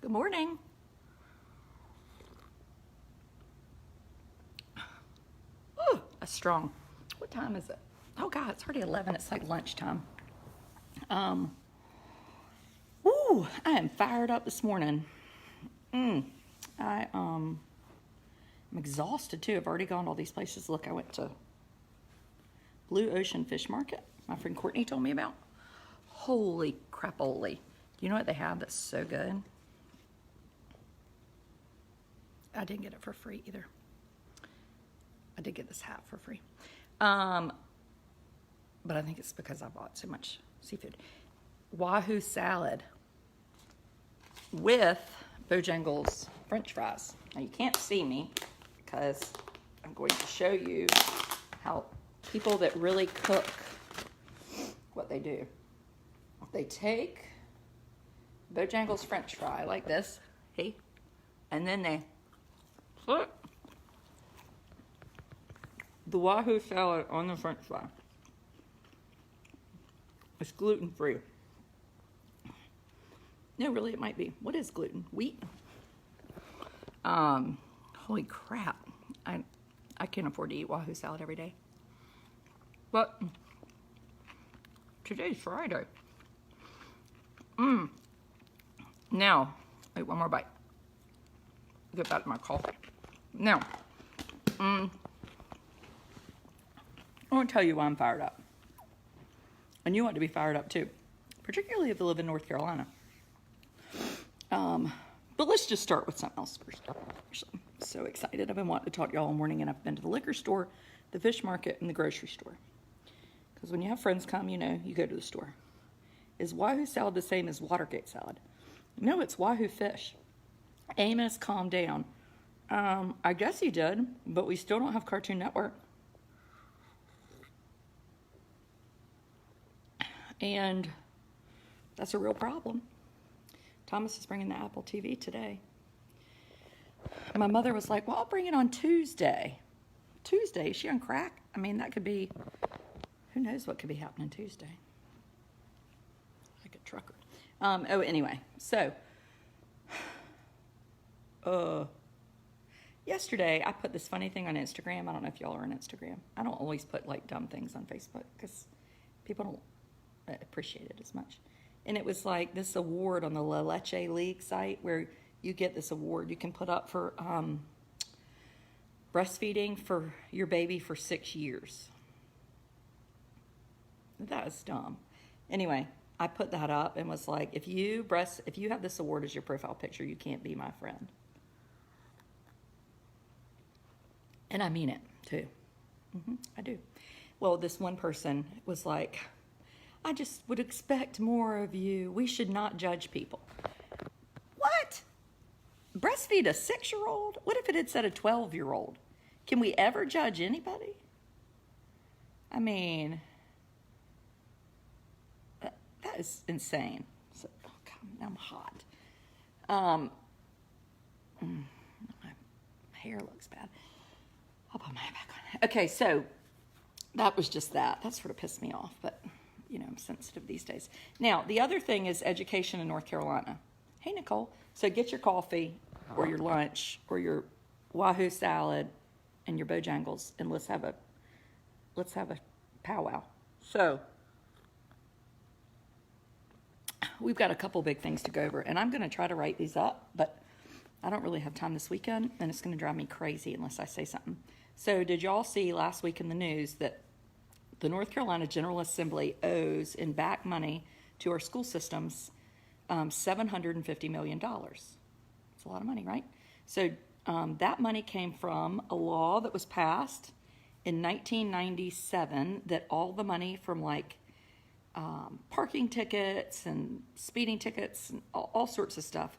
Good morning. Ooh, that's strong. What time is it? Oh God, it's already 11. It's like lunchtime. Um, I am fired up this morning. I'm exhausted too. I've already gone to all these places. Look, I went to Blue Ocean Fish Market. My friend Courtney told me about. Holy crapoli! You know what they have that's so good? I didn't get it for free either. I did get this hat for free. But I think it's because I bought so much seafood. Wahoo salad with Bojangles French fries. Now you can't see me because I'm going to show you how people that really cook, what they do. They take Bojangles French fry like this, see? And then they put the Wahoo salad on the French fry. It's gluten-free. No, really, it might be. What is gluten? Wheat? Holy crap. I can't afford to eat Wahoo salad every day. But today's Friday. Now, wait, one more bite. Get back to my coffee. Now, I want to tell you why I'm fired up. And you want to be fired up too, particularly if you live in North Carolina. But let's just start with something else first. I'm so excited. I've been wanting to talk to y'all all morning, and I've been to the liquor store, the fish market, and the grocery store. Because when you have friends come, you know, you go to the store. Is Wahoo salad the same as Watergate salad? No, it's Wahoo fish. Amos, calm down. I guess he did, but we still don't have Cartoon Network. And that's a real problem. Thomas is bringing the Apple TV today. My mother was like, well, I'll bring it on Tuesday. Tuesday? Is she on crack? I mean, that could be, who knows what could be happening Tuesday. Like a trucker. Anyway, so, yesterday I put this funny thing on Instagram. I don't know if y'all are on Instagram. I don't always put like dumb things on Facebook because people don't appreciate it as much. And it was like this award on the La Leche League site where you get this award you can put up for breastfeeding for your baby for 6 years. That is dumb. Anyway, I put that up and was like, if you have this award as your profile picture, you can't be my friend. And I mean it too. I do. Well, this one person was like, I just would expect more of you. We should not judge people. What? Breastfeed a 6-year-old? What if it had said a 12-year-old? Can we ever judge anybody? I mean, that is insane. So, oh God, now I'm hot. My hair looks bad. I'll put my hair back on. Okay, so that was just that. That sort of pissed me off, but you know, I'm sensitive these days. Now, the other thing is education in North Carolina. Hey, Nicole. So get your coffee or your lunch or your Wahoo salad and your Bojangles, and let's have a powwow. So we've got a couple big things to go over, and I'm going to try to write these up, but I don't really have time this weekend, and it's going to drive me crazy unless I say something. So did y'all see last week in the news that the North Carolina General Assembly owes in back money to our school systems $750 million. It's a lot of money, right? So that money came from a law that was passed in 1997 that all the money from like parking tickets and speeding tickets and all sorts of stuff,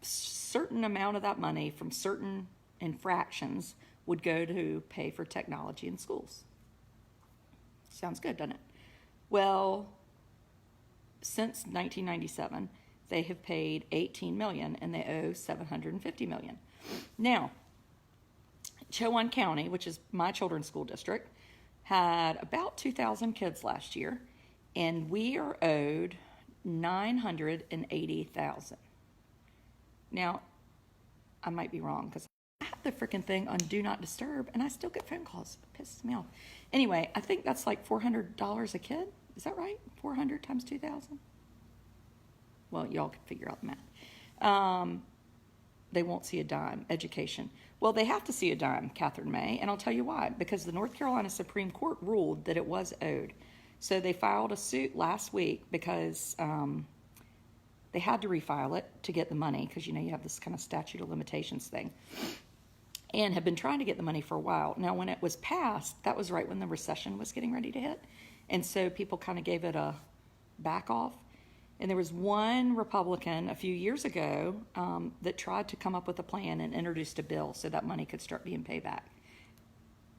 certain amount of that money from certain infractions would go to pay for technology in schools. Sounds good, doesn't it? Well, since 1997, they have paid $18 million and they owe $750 million. Now, Chowan County, which is my children's school district, had about 2,000 kids last year, and we are owed $980,000. Now, I might be wrong because I have the freaking thing on Do Not Disturb and I still get phone calls. It pisses me off. Anyway, I think that's like $400 a kid. Is that right? 400 times 2,000? Well, y'all can figure out the math. They won't see a dime. Education. Well, they have to see a dime, Catherine May, and I'll tell you why. Because the North Carolina Supreme Court ruled that it was owed. So they filed a suit last week because they had to refile it to get the money because, you have this kind of statute of limitations thing, and have been trying to get the money for a while. Now, when it was passed, that was right when the recession was getting ready to hit, and so people kind of gave it a back off. And there was one Republican a few years ago that tried to come up with a plan and introduced a bill so that money could start being paid back.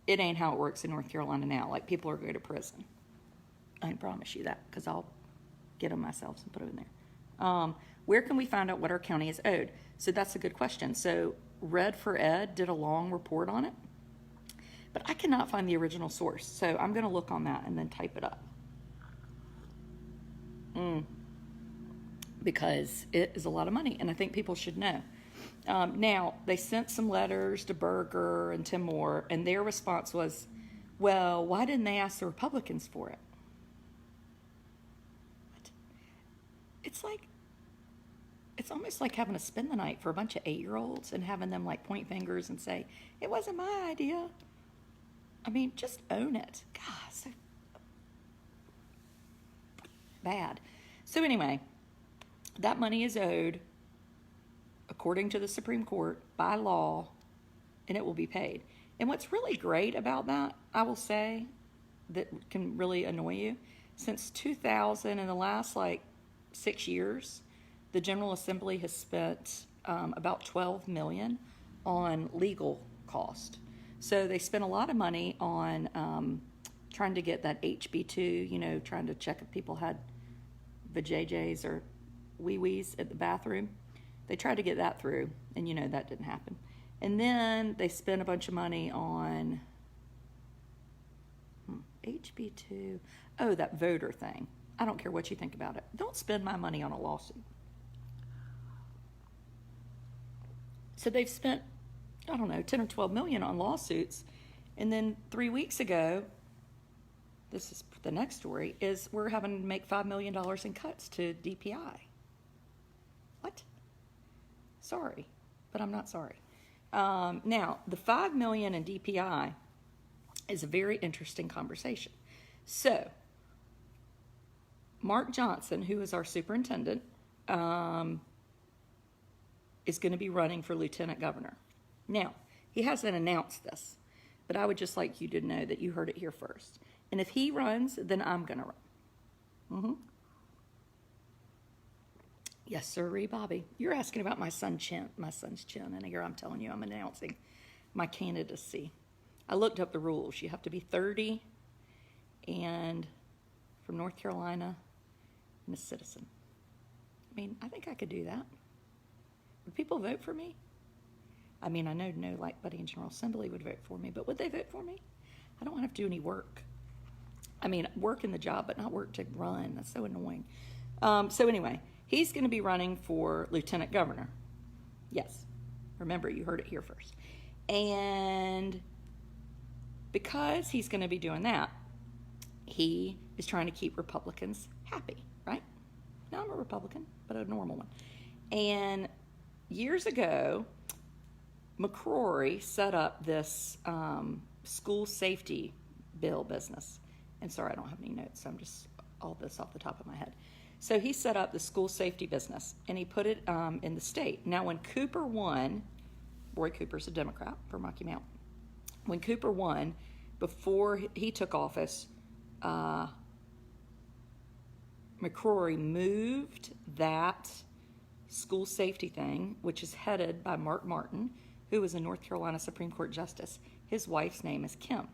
It ain't how it works in North Carolina now. Like, people are going to prison. I can promise you that because I'll get them myself and put them in there. Where can we find out what our county is owed? So that's a good question. So Red for Ed did a long report on it, but I cannot find the original source. So I'm going to look on that and then type it up. Because it is a lot of money, and I think people should know. Now, they sent some letters to Berger and Tim Moore, and their response was, well, why didn't they ask the Republicans for it? What? It's almost like having to spend the night for a bunch of 8-year-olds and having them like point fingers and say, it wasn't my idea. I mean, just own it. God, so bad. So anyway, that money is owed, according to the Supreme Court, by law, and it will be paid. And what's really great about that, I will say, that can really annoy you, since 2000, in the last 6 years, the General Assembly has spent about $12 million on legal cost. So they spent a lot of money on trying to get that HB2, trying to check if people had vajayjays or wee-wees at the bathroom. They tried to get that through, and that didn't happen. And then they spent a bunch of money on HB2. Oh, that voter thing. I don't care what you think about it. Don't spend my money on a lawsuit. So they've spent, 10 or 12 million on lawsuits. And then 3 weeks ago, this is the next story, is we're having to make $5 million in cuts to DPI. What? Sorry, but I'm not sorry. Now, the $5 million in DPI is a very interesting conversation. So, Mark Johnson, who is our superintendent, is going to be running for lieutenant governor. Now, he hasn't announced this, but I would just like you to know that you heard it here first. And if he runs, then I'm going to run. Yes, sirree, Bobby. You're asking about my son's chin, and here I'm telling you I'm announcing my candidacy. I looked up the rules. You have to be 30 and from North Carolina and a citizen. I mean, I think I could do that. Would people vote for me? I mean, I know Buddy in General Assembly would vote for me, but would they vote for me? I don't want to have to do any work. I mean, work in the job, but not work to run. That's so annoying. So anyway, he's going to be running for lieutenant governor. Yes. Remember, you heard it here first. And because he's going to be doing that, he is trying to keep Republicans happy, right? Now, I'm a Republican, but a normal one. And years ago, McCrory set up this school safety bill business. And sorry, I don't have any notes, so I'm just all this off the top of my head. So he set up the school safety business, and he put it in the state. Now, when Cooper won, Roy Cooper's a Democrat from Rocky Mount. When Cooper won, before he took office, McCrory moved that school safety thing, which is headed by Mark Martin, who is a North Carolina Supreme Court justice. His wife's name is Kim.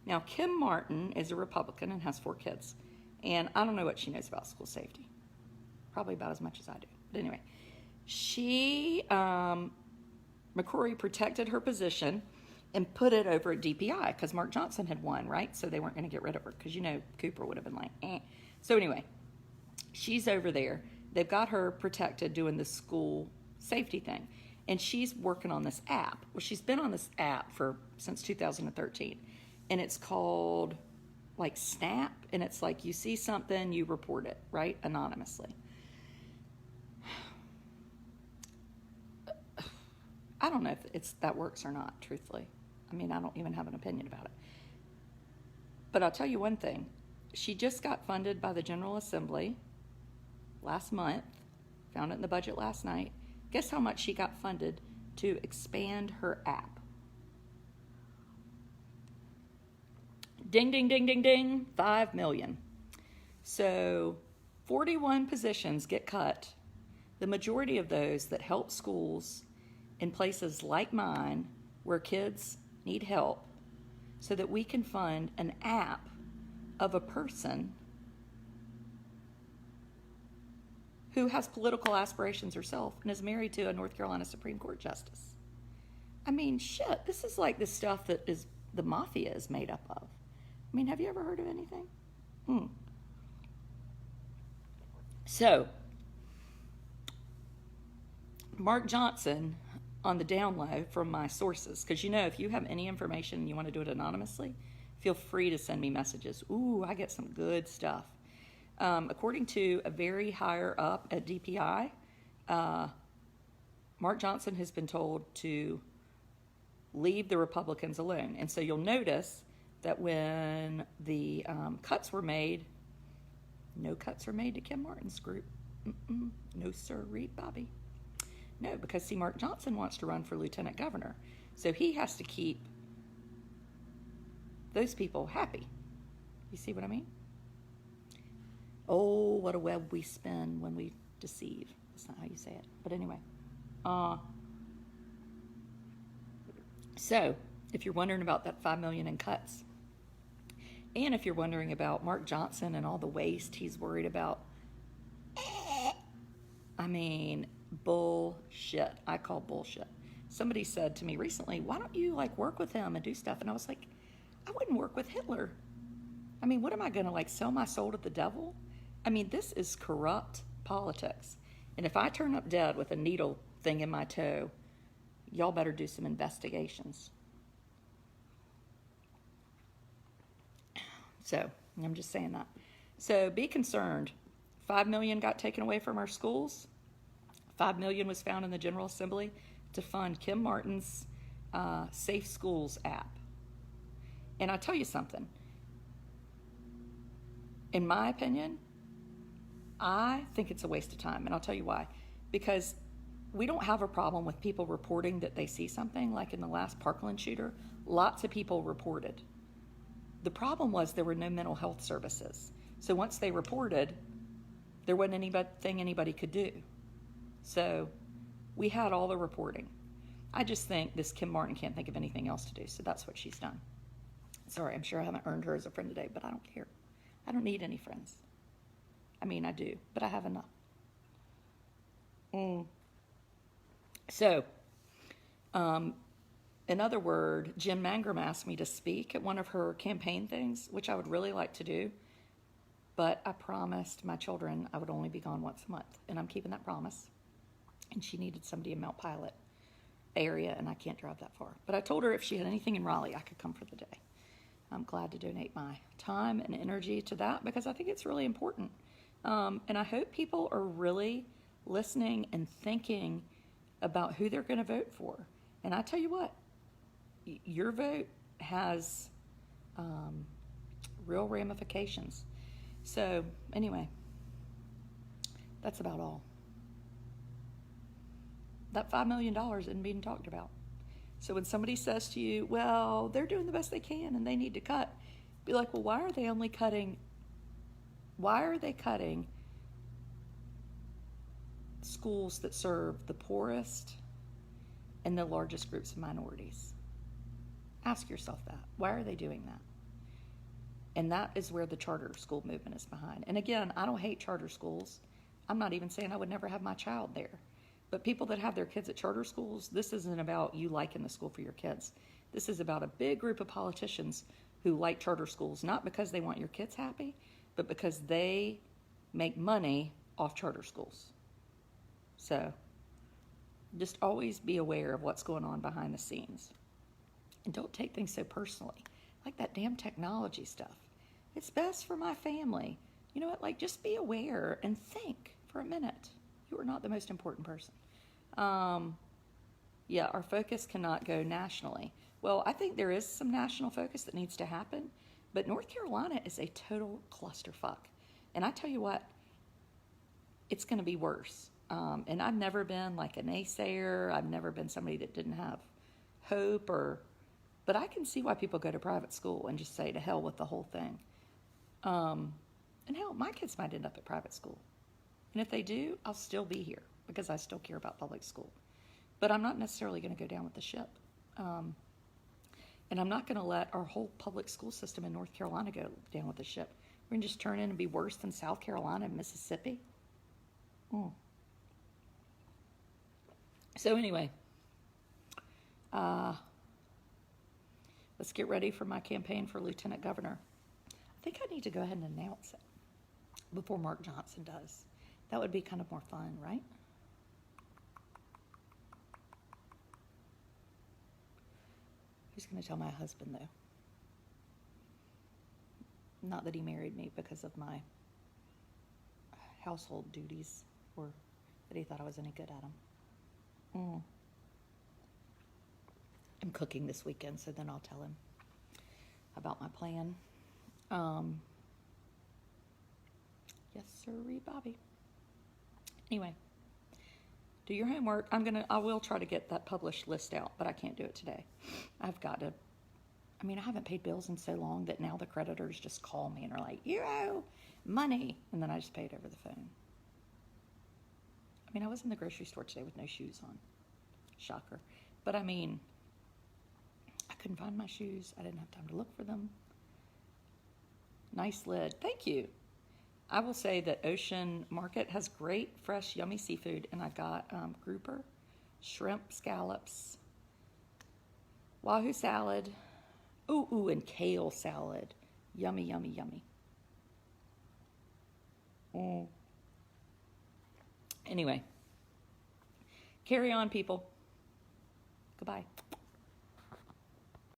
Now, Kim Martin is a Republican and has 4 kids. And I don't know what she knows about school safety. Probably about as much as I do. But anyway, McCrory protected her position and put it over at DPI because Mark Johnson had won, right? So they weren't going to get rid of her because, Cooper would have been like, eh. So anyway, she's over there. They've got her protected doing the school safety thing. And she's working on this app. Well, she's been on this app since 2013. And it's called like Snap. And it's like you see something, you report it, right? Anonymously. I don't know if that works or not, truthfully. I mean, I don't even have an opinion about it. But I'll tell you one thing. She just got funded by the General Assembly last month. Found it in the budget last night. Guess how much she got funded to expand her app? Ding, ding, ding, ding, ding. $5 million. So 41 positions get cut. The majority of those that help schools in places like mine where kids need help so that we can fund an app of a person who has political aspirations herself and is married to a North Carolina Supreme Court justice. I mean, shit, this is like the stuff that the mafia is made up of. I mean, have you ever heard of anything? So, Mark Johnson, on the down low from my sources, because if you have any information and you want to do it anonymously, feel free to send me messages. Ooh, I get some good stuff. According to a very higher up at DPI, Mark Johnson has been told to leave the Republicans alone. And so you'll notice that when the cuts were made, no cuts were made to Kim Martin's group. No, sir, Reed Bobby. No, because see, Mark Johnson wants to run for lieutenant governor. So he has to keep those people happy. You see what I mean? Oh, what a web we spin when we deceive. That's not how you say it. But anyway. So, if you're wondering about that $5 million in cuts, and if you're wondering about Mark Johnson and all the waste he's worried about, I mean, bullshit. I call bullshit. Somebody said to me recently, why don't you work with him and do stuff? And I was like, I wouldn't work with Hitler. I mean, what am I going to sell my soul to the devil? I mean, this is corrupt politics. And if I turn up dead with a needle thing in my toe, y'all better do some investigations. So, I'm just saying that. So, be concerned. $5 million got taken away from our schools. $5 million was found in the General Assembly to fund Kim Martin's Safe Schools app. And I'll tell you something. In my opinion, I think it's a waste of time, and I'll tell you why. Because we don't have a problem with people reporting that they see something, like in the last Parkland shooter. Lots of people reported. The problem was there were no mental health services. So once they reported, there wasn't anything anybody could do. So we had all the reporting. I just think this Kim Martin can't think of anything else to do, so that's what she's done. Sorry, I'm sure I haven't earned her as a friend today, but I don't care. I don't need any friends. I mean, I do, but I have enough. So, in other words, Jen Mangrum asked me to speak at one of her campaign things, which I would really like to do, but I promised my children I would only be gone once a month, and I'm keeping that promise. And she needed somebody in Mount Pilot area, and I can't drive that far. But I told her if she had anything in Raleigh, I could come for the day. I'm glad to donate my time and energy to that because I think it's really important. And I hope people are really listening and thinking about who they're going to vote for. And I tell you what, your vote has real ramifications. So anyway, that's about all. That $5 million isn't being talked about. So when somebody says to you, well, they're doing the best they can and they need to cut, be like, well, why are they cutting schools that serve the poorest and the largest groups of minorities? Ask yourself that. Why are they doing that? And that is where the charter school movement is behind. And again, I don't hate charter schools. I'm not even saying I would never have my child there. But people that have their kids at charter schools, this isn't about you liking the school for your kids. This is about a big group of politicians who like charter schools, not because they want your kids happy, but because they make money off charter schools. So Just always be aware of what's going on behind the scenes. And don't take things so personally. Like that damn technology stuff. It's best for my family. You know what? Like, just be aware and think for a minute. You are not the most important person. Yeah, our focus cannot go nationally. Well, I think there is some national focus that needs to happen, but North Carolina is a total clusterfuck. And I tell you what, it's going to be worse. And I've never been like a naysayer. I've never been somebody that didn't have hope but I can see why people go to private school and just say to hell with the whole thing. And hell, my kids might end up at private school. And if they do, I'll still be here because I still care about public school. But I'm not necessarily going to go down with the ship. And I'm not going to let our whole public school system in North Carolina go down with the ship. We're going to just turn in and be worse than South Carolina and Mississippi. So anyway, let's get ready for my campaign for lieutenant governor. I think I need to go ahead and announce it before Mark Johnson does. That would be kind of more fun, right? Who's going to tell my husband, though? Not that he married me because of my household duties or that he thought I was any good at them. I'm cooking this weekend, so then I'll tell him about my plan. Yes, sirree, Bobby. Anyway, do your homework. I will try to get that published list out, but I can't do it today. I haven't paid bills in so long that now the creditors just call me and are like, you owe money. And then I just pay it over the phone. I was in the grocery store today with no shoes on. Shocker. But I couldn't find my shoes. I didn't have time to look for them. Nice lid. Thank you. I will say that Ocean Market has great, fresh, yummy seafood. And I've got grouper, shrimp, scallops, Wahoo salad. Ooh, and kale salad. Yummy, yummy, yummy. Anyway, carry on, people. Goodbye.